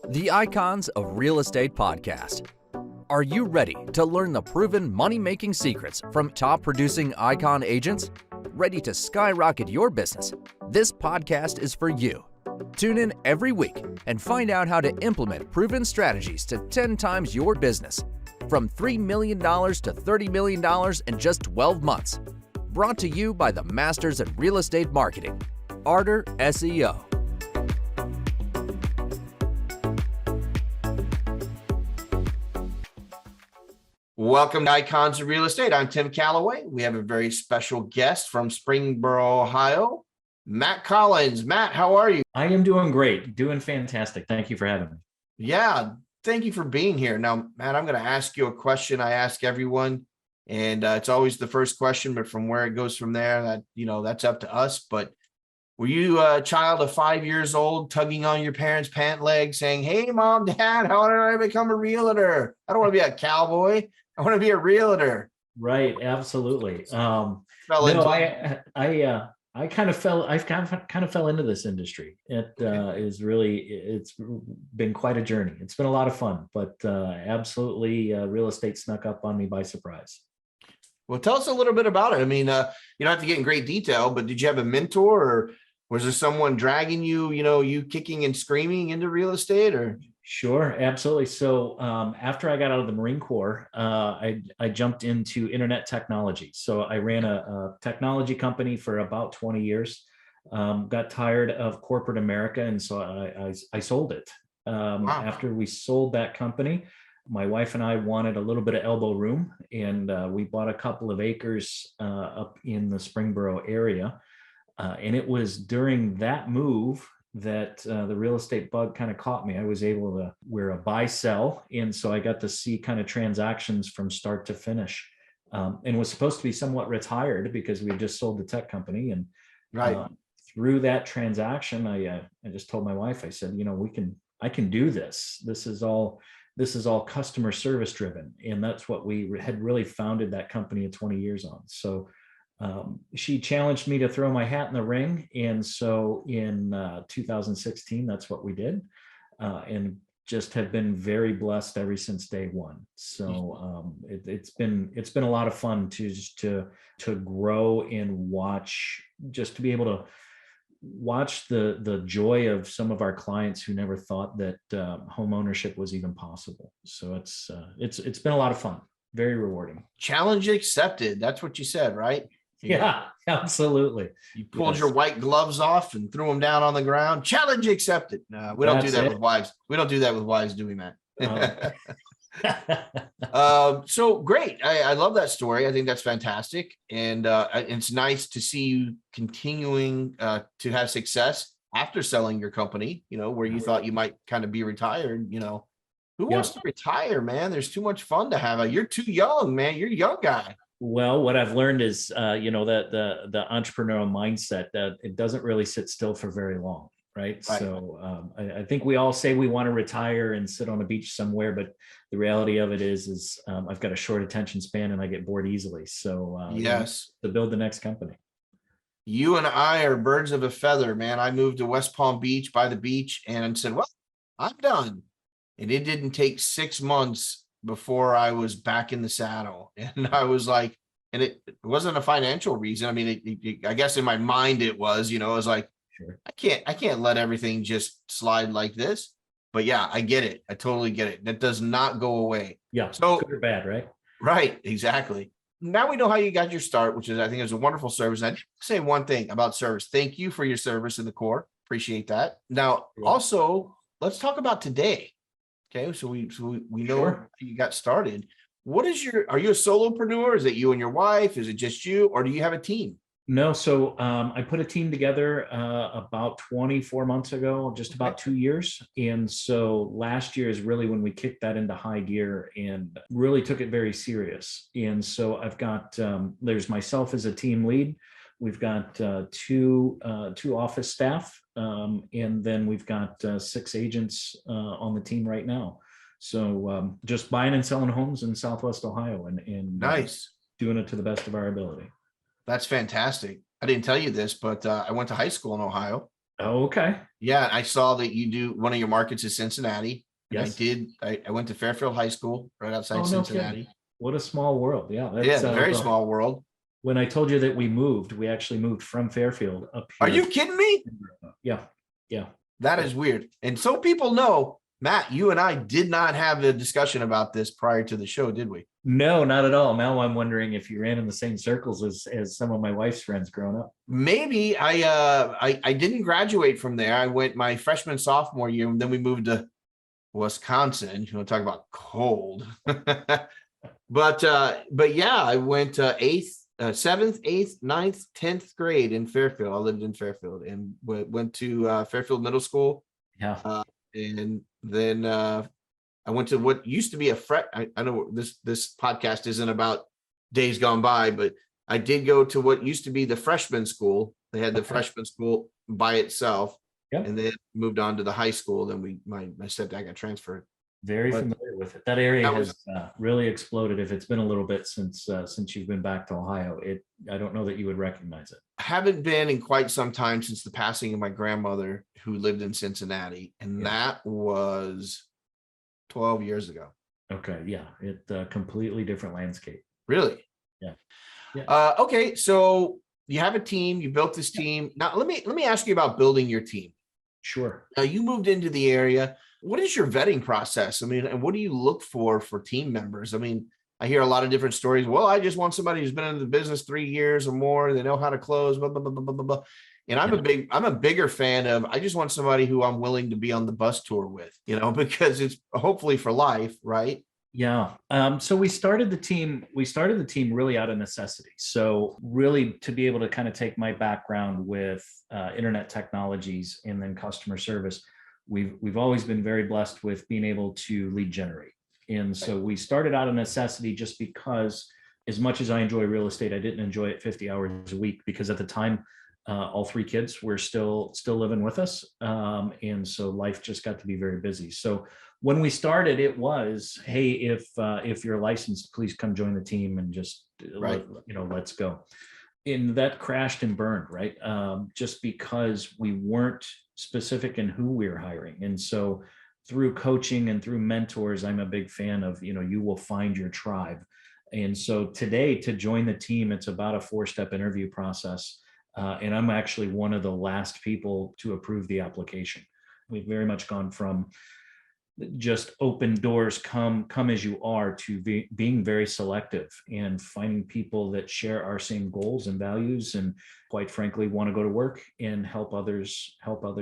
The Icons of Real Estate Podcast. Are you ready to learn the proven money-making secrets from top-producing Icon agents? Ready to skyrocket your business? This podcast is for you. Tune in every week and find out how to implement proven strategies to 10 times your business. From $3 million to $30 million in just 12 months. Brought to you by the Masters in Real Estate Marketing, Arter SEO. Welcome to Icons of Real Estate. I'm Tim Calloway. We have a very special guest from Springboro, Ohio, Matt Collins. Matt, how are you? I am doing great, doing fantastic. Thank you for having me. Yeah, thank you for being here. Now, Matt, I'm going to ask you a question I ask everyone, and it's always the first question, but from where it goes from there, that's up to us. But were you a child of 5 years old tugging on your parents' pant leg saying, "Hey, mom, dad, how did I become a realtor? I don't want to be a cowboy. I want to be a realtor." Right, absolutely. I kind of fell into this industry. It's been quite a journey. It's been a lot of fun, but absolutely, real estate snuck up on me by surprise. Well, tell us a little bit about it. I mean, you don't have to get in great detail, but did you have a mentor, or was there someone dragging you, you kicking and screaming into real estate, or? Sure, absolutely. So after I got out of the Marine Corps, I jumped into internet technology. So I ran a technology company for about 20 years, got tired of corporate America, and so I sold it. Wow. After we sold that company, my wife and I wanted a little bit of elbow room, and we bought a couple of acres up in the Springboro area. And it was during that move that the real estate bug kind of caught me. I was able to wear a buy sell. And so I got to see kind of transactions from start to finish, and was supposed to be somewhat retired because we had just sold the tech company. And through that transaction, I just told my wife, I said, I can do this. This is all customer service driven. And that's what we had really founded that company 20 years on. So she challenged me to throw my hat in the ring. And so in 2016, that's what we did. And just have been very blessed ever since day one. So it's been a lot of fun to grow and watch, just to be able to watch the joy of some of our clients who never thought that home ownership was even possible. So it's been a lot of fun, very rewarding. Challenge accepted. That's what you said, right? Yeah, absolutely. You pulled your white gloves off and threw them down on the ground. Challenge accepted. No, we don't do that with wives. We don't do that with wives, do we, Matt? So great. I love that story. I think that's fantastic. And it's nice to see you continuing to have success after selling your company, where you thought you might kind of be retired. Who wants to retire, man? There's too much fun to have. You're too young, man. You're a young guy. Well, what I've learned is, that the entrepreneurial mindset, that it doesn't really sit still for very long, right? So I think we all say we want to retire and sit on a beach somewhere, but the reality of it is I've got a short attention span and I get bored easily. So yes, to build the next company. You and I are birds of a feather, man. I moved to West Palm Beach by the beach and said, well, I'm done. And it didn't take 6 months before I was back in the saddle. And I was like, and it wasn't a financial reason. I mean, I guess in my mind it was, I was like, sure, I can't let everything just slide like this. But yeah, I get it. I totally get it. That does not go away. Yeah. So good or bad, right? Right. Exactly. Now we know how you got your start, which is, I think, is a wonderful service. And I say one thing about service. Thank you for your service in the Corps. Appreciate that. Now, also, let's talk about today. Okay, so we know Sure. You got started. Are you a solopreneur? Is it you and your wife? Is it just you, or do you have a team? No, so I put a team together about 24 months ago, just about 2 years. And so last year is really when we kicked that into high gear and really took it very serious. And so I've got, there's myself as a team lead. We've got two office staff, and then we've got 6 agents on the team right now. So just buying and selling homes in Southwest Ohio and nice, doing it to the best of our ability. That's fantastic. I didn't tell you this, but I went to high school in Ohio. Oh, okay. Yeah, I saw that you do one of your markets is Cincinnati. And Yes. I went to Fairfield High School right outside Oh, no kidding. Cincinnati. What a small world. Yeah. Yeah, That's very small world. when I told you that we actually moved from Fairfield up Are here. you kidding me? Yeah. Yeah. That is weird. And so people know, Matt, you and I did not have a discussion about this prior to the show, did we? No, not at all. Now I'm wondering if you ran in the same circles as some of my wife's friends growing up. Maybe I didn't graduate from there. I went my freshman, sophomore year, and then we moved to Wisconsin. You want to talk about cold. But yeah, I went seventh, eighth, ninth, 10th grade in Fairfield. I lived in Fairfield and went to Fairfield Middle School. Yeah. And then I went to what used to be I know this podcast isn't about days gone by, but I did go to what used to be the freshman school. They had the freshman school by itself. Yep. And then moved on to the high school. Then my stepdad got transferred. Very familiar with it. That area has really exploded. If it's been a little bit since you've been back to Ohio, I don't know that you would recognize it. Haven't been in quite some time since the passing of my grandmother, who lived in Cincinnati, and that was 12 years ago. Okay, yeah, it completely different landscape. Really? Yeah. Okay, so you have a team. You built this team. Now let me ask you about building your team. Sure. Now you moved into the area. What is your vetting process? I mean, and what do you look for team members? I mean, I hear a lot of different stories. Well, I just want somebody who's been in the business 3 years or more. They know how to close, blah, blah, blah, blah, blah, blah. And I'm a bigger fan of, I just want somebody who I'm willing to be on the bus tour with, because it's hopefully for life, right? Yeah. So we started the team really out of necessity. So really to be able to kind of take my background with internet technologies and then customer service, we've always been very blessed with being able to lead generate. And so we started out of necessity just because as much as I enjoy real estate, I didn't enjoy it 50 hours a week because at the time, all 3 kids were still living with us. And so life just got to be very busy. So when we started, it was, hey, if you're licensed, please come join the team and just, let's go. And that crashed and burned, right? Just because we weren't specific in who we were hiring. And so through coaching and through mentors, I'm a big fan of, you will find your tribe. And so today to join the team, it's about a 4-step interview process. And I'm actually one of the last people to approve the application. We've very much gone from just open doors, come as you are, to being very selective and finding people that share our same goals and values, and quite frankly, want to go to work and help others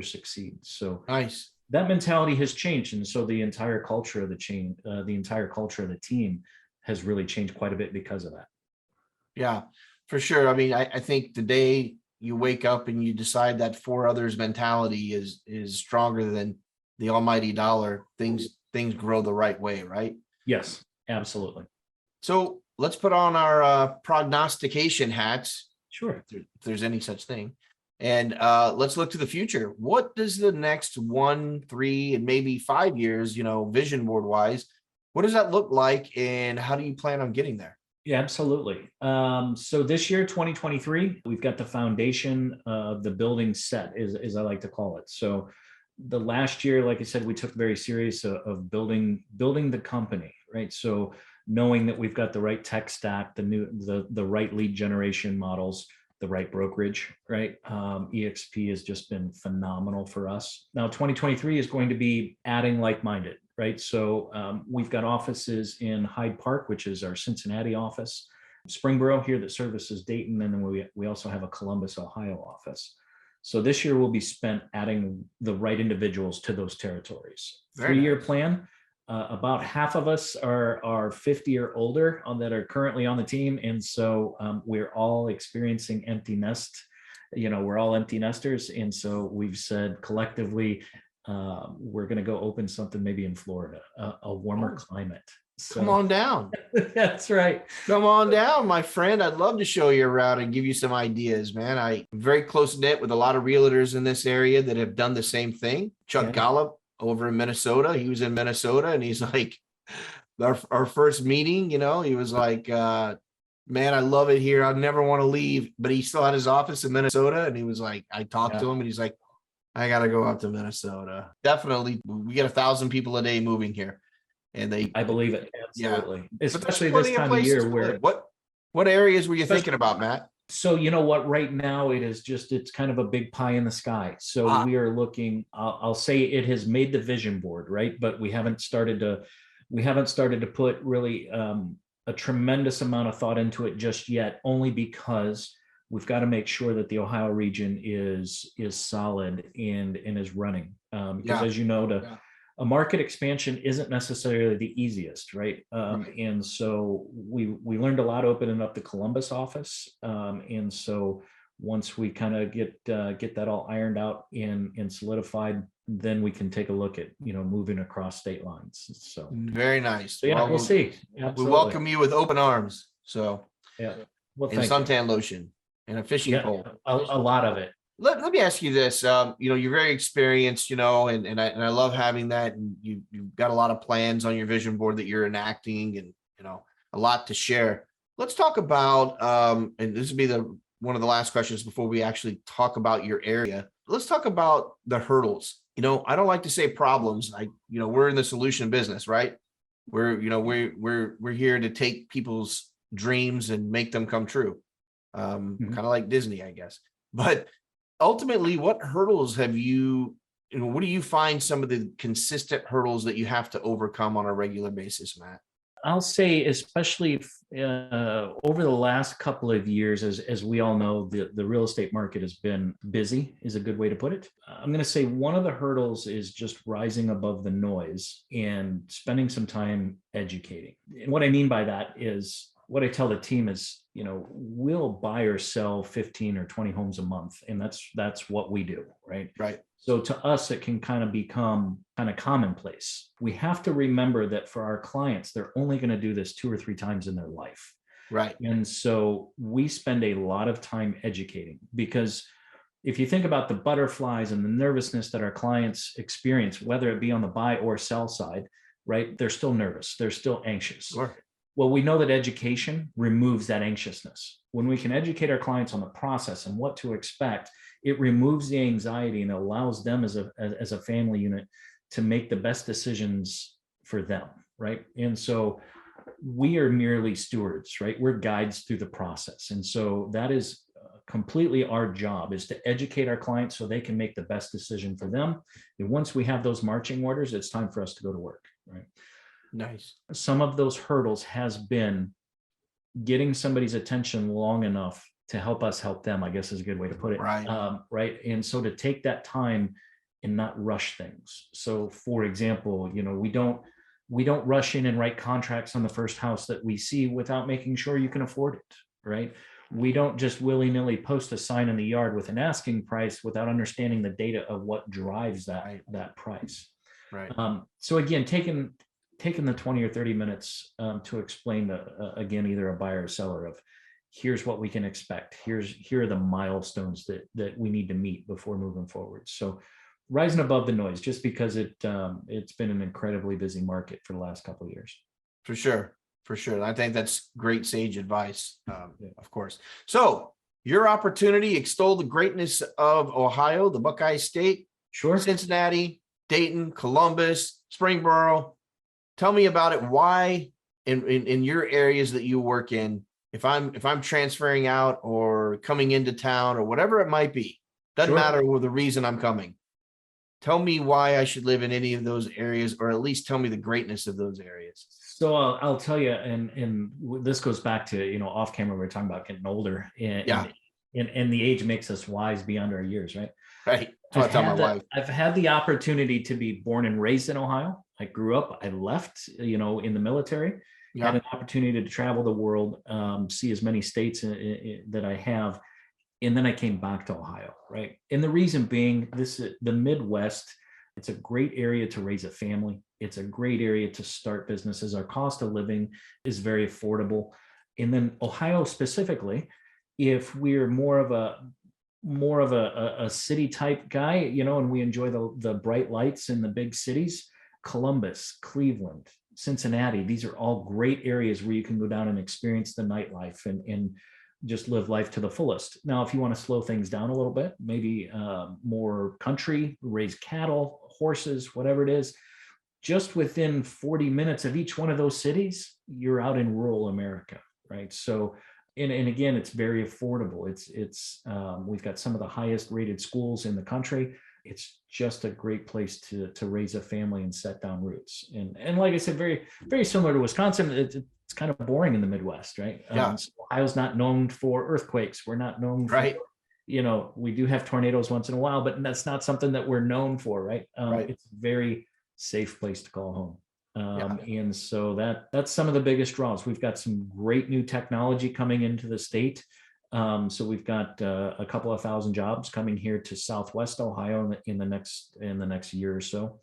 succeed. So nice. That mentality has changed. And so the entire culture of the team has really changed quite a bit because of that. Yeah. For sure. I mean, I think the day you wake up and you decide that for others mentality is stronger than the almighty dollar, things grow the right way, right? Yes, absolutely. So let's put on our prognostication hats. Sure. If there's any such thing. And let's look to the future. What does the next 1, 3, and maybe 5 years, vision board wise, what does that look like? And how do you plan on getting there? Yeah, absolutely. So this year, 2023, we've got the foundation of the building set, as I like to call it. So the last year, like I said, we took very serious of building the company, right? So knowing that we've got the right tech stack, the right lead generation models, the right brokerage, right? EXP has just been phenomenal for us. Now, 2023 is going to be adding like-minded, right? So we've got offices in Hyde Park, which is our Cincinnati office, Springboro here that services Dayton, and then we also have a Columbus, Ohio office. So this year will be spent adding the right individuals to those territories. 3-year plan. About half of us are 50 or older that are currently on the team. And so we're all experiencing empty nest. We're all empty nesters. And so we've said collectively, we're going to go open something maybe in Florida, a warmer climate. So, come on down. That's right. Come on down, my friend. I'd love to show you around and give you some ideas, man. I'm very close knit with a lot of realtors in this area that have done the same thing. Chuck Gallup over in Minnesota. He was in Minnesota and he's like, our first meeting, he was like, man, I love it here. I never want to leave. But he still had his office in Minnesota. And he was like, I talked to him and he's like, I got to go out to Minnesota. Definitely. We get 1,000 people a day moving here, and I believe it. yeah, Absolutely. but there's Especially this plenty of time of places year to where, live. What areas were you especially, thinking about, Matt? so you know what, right now it's kind of a big pie in the sky. So Ah, we are looking, I'll say it has made the vision board, right? But we haven't started to put really a tremendous amount of thought into it just yet, only because we've got to make sure that the Ohio region is solid and is running. Because yeah, as you know, yeah, a market expansion isn't necessarily the easiest, right? right. And so we learned a lot opening up the Columbus office, and so once we kind of get that all ironed out and solidified, then we can take a look at moving across state lines. Very nice. So yeah, Well, we'll see. we Absolutely. welcome you with open arms. So, Yeah. Well, and thank you. suntan lotion and a fishing Yeah, pole. a lot of it. Let me ask you this. You're very experienced, and I love having that. And you've got a lot of plans on your vision board that you're enacting, and a lot to share. Let's talk about and this will be one of the last questions before we actually talk about your area. Let's talk about the hurdles. I don't like to say problems. We're in the solution business, right? We're here to take people's dreams and make them come true. Mhm. Kind of like Disney, I guess. But ultimately, what hurdles what do you find some of the consistent hurdles that you have to overcome on a regular basis, Matt? I'll say, especially over the last couple of years, as we all know, the real estate market has been busy, is a good way to put it. I'm going to say one of the hurdles is just rising above the noise and spending some time educating. And what I mean by that is, what I tell the team is, we'll buy or sell 15 or 20 homes a month, and that's what we do, right? Right. So to us, it can kind of become kind of commonplace. We have to remember that for our clients, they're only going to do this 2 or 3 times in their life. Right. And so we spend a lot of time educating, because if you think about the butterflies and the nervousness that our clients experience, whether it be on the buy or sell side, right, they're still nervous, they're still anxious. Sure. Well, we know that education removes that anxiousness. When we can educate our clients on the process and what to expect, it removes the anxiety and allows them as a family unit to make the best decisions for them, right? And so we are merely stewards, right? We're guides through the process. And so that is completely our job, is to educate our clients so they can make the best decision for them. And once we have those marching orders, it's time for us to go to work, right? Nice. Some of those hurdles has been getting somebody's attention long enough to help us help them, I guess is a good way to put it. Right. Right. And so to take that time and not rush things. So for example, we don't rush in and write contracts on the first house that we see without making sure you can afford it. Right. We don't just willy-nilly post a sign in the yard with an asking price without understanding the data of what drives that price. Right. So again, taking the 20 or 30 minutes to explain again, either a buyer or seller of, here's what we can expect. Here are the milestones that we need to meet before moving forward. So rising above the noise, just because it's been an incredibly busy market for the last couple of years. For sure. And I think that's great sage advice, of course. So your opportunity, extol the greatness of Ohio, the Buckeye State, Sure. Cincinnati, Dayton, Columbus, Springboro. Tell me about it. Why in your areas that you work in, if I'm transferring out or coming into town or whatever it might be, doesn't Sure. matter the reason I'm coming. Tell me why I should live in any of those areas, or at least tell me the greatness of those areas. So I'll tell you, and this goes back to, off camera, we were talking about getting older, and the age makes us wise beyond our years, right? Right. That's what I tell my wife. I've had the opportunity to be born and raised in Ohio. I grew up, I left, in the military, had an opportunity to travel the world, see as many states that I have. And then I came back to Ohio, right? And the reason being, the Midwest, it's a great area to raise a family. It's a great area to start businesses. Our cost of living is very affordable. And then Ohio specifically, if we're more of a city type guy, and we enjoy the bright lights in the big cities, Columbus, Cleveland, Cincinnati, these are all great areas where you can go down and experience the nightlife and just live life to the fullest. Now, if you want to slow things down a little bit, maybe more country, raise cattle, horses, whatever it is, just within 40 minutes of each one of those cities, you're out in rural America, right? So, and again, it's very affordable. We've got some of the highest rated schools in the country. It's just a great place to raise a family and set down roots. And like I said, very, very similar to Wisconsin. It's kind of boring in the Midwest, right? Yeah. So Ohio's not known for earthquakes. We're not known for, we do have tornadoes once in a while, but that's not something that we're known for, right? It's a very safe place to call home. And so that's some of the biggest draws. We've got some great new technology coming into the state. So we've got a couple of thousand jobs coming here to Southwest Ohio in the next year or so.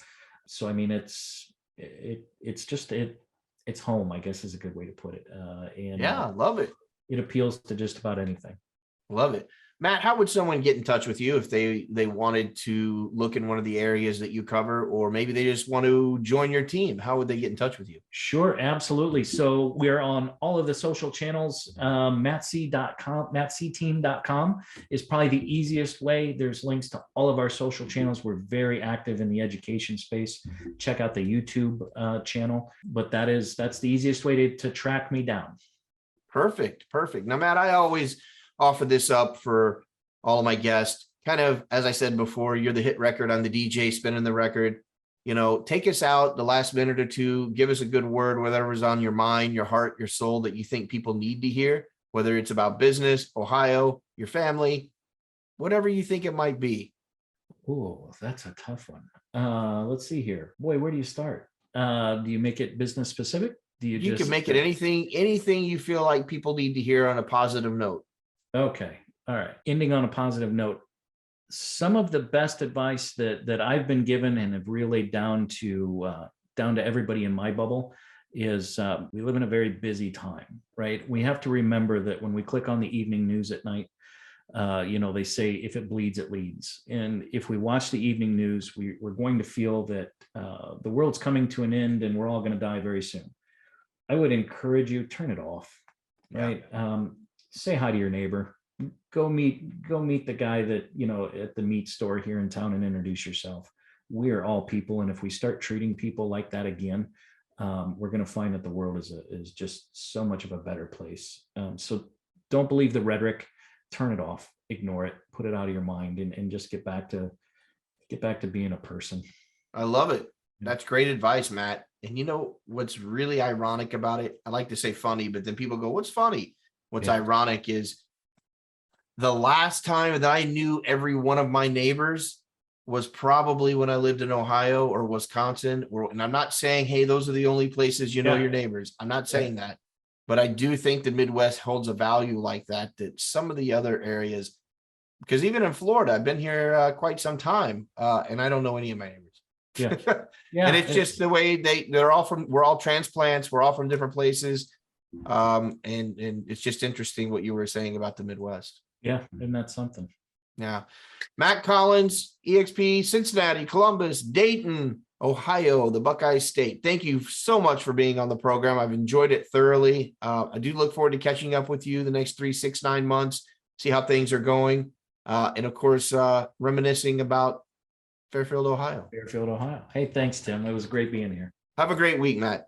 So I mean, it's home, I guess, is a good way to put it. Love it. It appeals to just about anything. Love it. Matt, how would someone get in touch with you if they wanted to look in one of the areas that you cover, or maybe they just want to join your team? How would they get in touch with you? Sure, absolutely. So we're on all of the social channels. mattc.com is probably the easiest way. There's links to all of our social channels. We're very active in the education space. Check out the YouTube channel, but that's the easiest way to track me down. Perfect. Now, Matt, I always offer this up for all of my guests. Kind of, as I said before, you're the hit record on the DJ spinning the record. Take us out the last minute or two, give us a good word, whatever's on your mind, your heart, your soul, that you think people need to hear, whether it's about business, Ohio, your family, whatever you think it might be. Oh, that's a tough one. Let's see here. Boy, where do you start? Do you make it business specific? You can make it anything you feel like people need to hear on a positive note. Okay. All right. Ending on a positive note. Some of the best advice that I've been given and have relayed down to everybody in my bubble is we live in a very busy time, right? We have to remember that when we click on the evening news at night, they say, if it bleeds, it leads. And if we watch the evening news, we're going to feel that the world's coming to an end and we're all going to die very soon. I would encourage you, turn it off, right? Say hi to your neighbor. Go meet the guy that, at the meat store here in town and introduce yourself. We are all people. And if we start treating people like that again, we're going to find that the world is just so much of a better place. So don't believe the rhetoric, turn it off, ignore it, put it out of your mind, and just get back to being a person. I love it. That's great advice, Matt. And what's really ironic about it? I like to say funny, but then people go, what's funny? What's ironic is the last time that I knew every one of my neighbors was probably when I lived in Ohio or Wisconsin. And I'm not saying, hey, those are the only places know your neighbors. I'm not saying that. But I do think the Midwest holds a value like that some of the other areas, because even in Florida, I've been here quite some time, and I don't know any of my neighbors. Yeah. And it's just the way we're all transplants. We're all from different places. And it's just interesting what you were saying about the Midwest. Yeah. And that's something. Yeah. Matt Collins, EXP, Cincinnati, Columbus, Dayton, Ohio, the Buckeye State. Thank you so much for being on the program. I've enjoyed it thoroughly. I do look forward to catching up with you the next 3, 6, 9 months, see how things are going. And of course, reminiscing about Fairfield, Ohio. Hey, thanks, Tim. It was great being here. Have a great week, Matt.